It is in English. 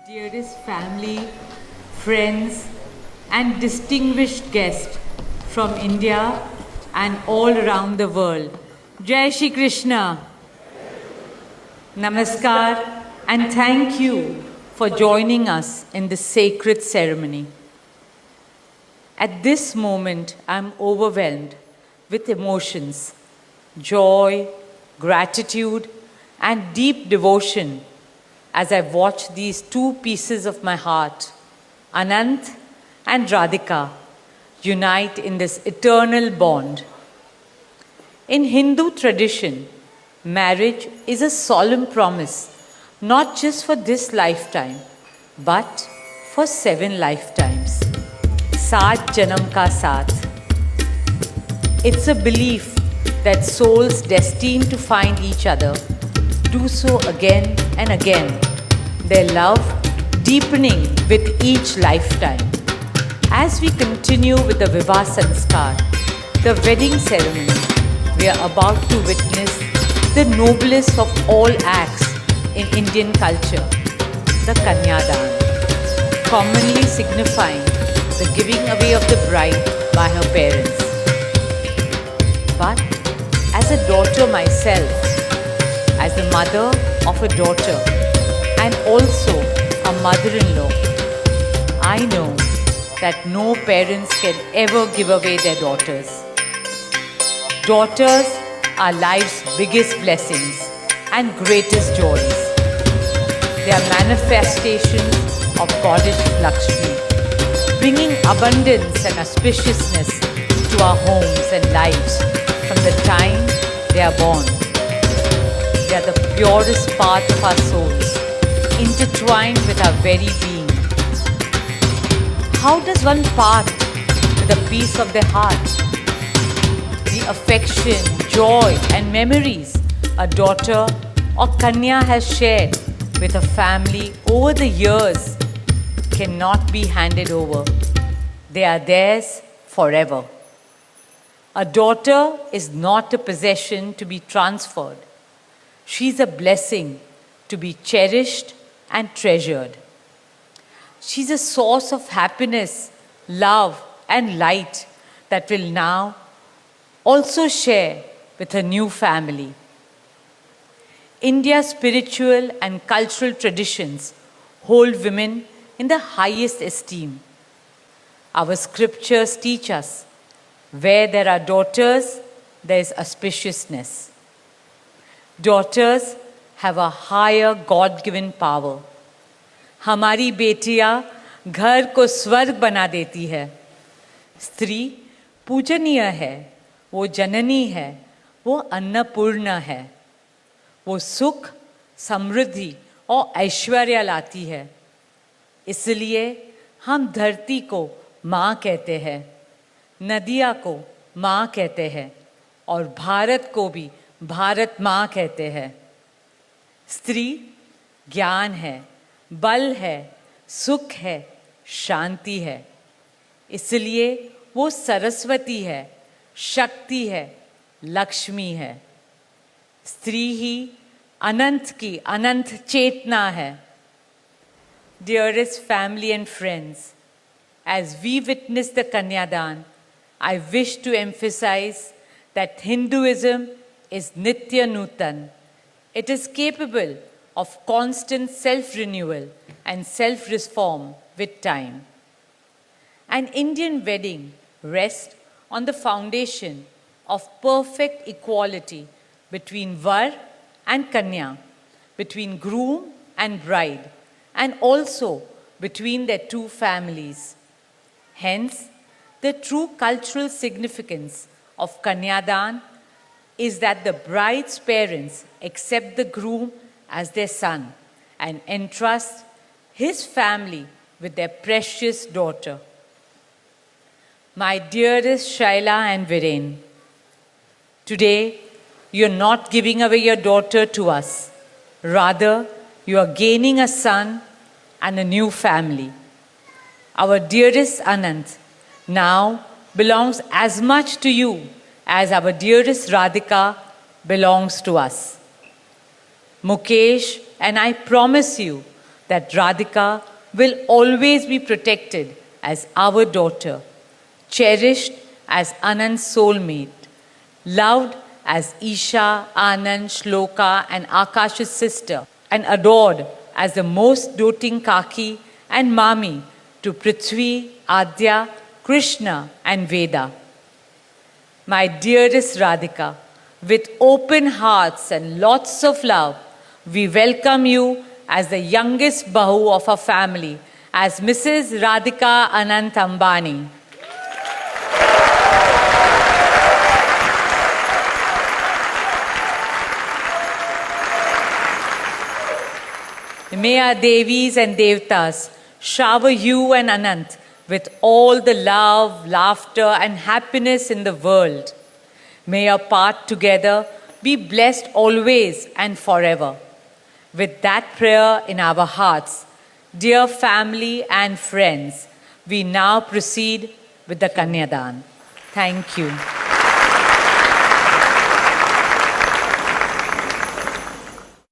Dearest family, friends, and distinguished guests from India and all around the world. Jai Shri Krishna. Namaskar, and thank you for joining us in this sacred ceremony. At this moment, I am overwhelmed with emotions, joy, gratitude, and deep devotion as I watch these two pieces of my heart, Anant and Radhika, unite in this eternal bond. In Hindu tradition, marriage is a solemn promise, not just for this lifetime, but for 7 lifetimes. Saat Janam Ka Saath. It's a belief that souls destined to find each other do so again and again, their love deepening with each lifetime. As we continue with the Vivah Sanskar, the wedding ceremony, we are about to witness the noblest of all acts in Indian culture, the Kanyadan, commonly signifying the giving away of the bride by her parents. But as a daughter myself, as the mother of a daughter and also a mother-in-law, I know that no parents can ever give away their daughters. Daughters are life's biggest blessings and greatest joys. They are manifestations of Goddess Lakshmi, bringing abundance and auspiciousness to our homes and lives from the time they are born. They are the purest part of our souls, intertwined with our very being. How does one part with a piece of their heart? The affection, joy, and memories a daughter or Kanya has shared with a family over the years cannot be handed over. They are theirs forever. A daughter is not a possession to be transferred. She is a blessing to be cherished and treasured. She's a source of happiness, love, and light that will now also share with her new family. India's spiritual and cultural traditions hold women in the highest esteem. Our scriptures teach us where there are daughters, there is auspiciousness. Daughters have a higher God-given power. हमारी बेटियां घर को स्वर्ग बना देती है. स्त्री पूजनीय है, वो जननी है, वो अन्नपूर्णा है. वो सुख, समृद्धि और ऐश्वर्य लाती है. इसलिए हम धरती को माँ कहते हैं, नदिया को माँ कहते हैं और भारत को भी भारत माँ कहते हैं. स्त्री ज्ञान है, बल है, सुख है, शांति है. इसलिए वो सरस्वती है, शक्ति है, लक्ष्मी है. स्त्री ही अनंत की अनंत चेतना है. Dearest family and friends, as we witness the Kanyadan, I wish to emphasize that Hinduism is Nitya Nutan. It is capable of constant self-renewal and self-reform with time. An Indian wedding rests on the foundation of perfect equality between Var and Kanya, between groom and bride, and also between their two families. Hence, the true cultural significance of Kanyadan is that the bride's parents accept the groom as their son and entrust his family with their precious daughter. My dearest Shaila and Viren, today you are not giving away your daughter to us. Rather, you are gaining a son and a new family. Our dearest Anant now belongs as much to you as our dearest Radhika belongs to us. Mukesh and I promise you that Radhika will always be protected as our daughter, cherished as Anand's soulmate, loved as Isha, Anand, Shloka and Akash's sister, and adored as the most doting Kaki and Mami to Prithvi, Adya, Krishna and Veda. My dearest Radhika, with open hearts and lots of love, we welcome you as the youngest Bahu of our family, as Mrs. Radhika Anant Ambani. May our Devis and Devtas shower you and Anant with all the love, laughter and happiness in the world. May your path together be blessed always and forever. With that prayer in our hearts, dear family and friends, we now proceed with the Kanyadan. Thank you.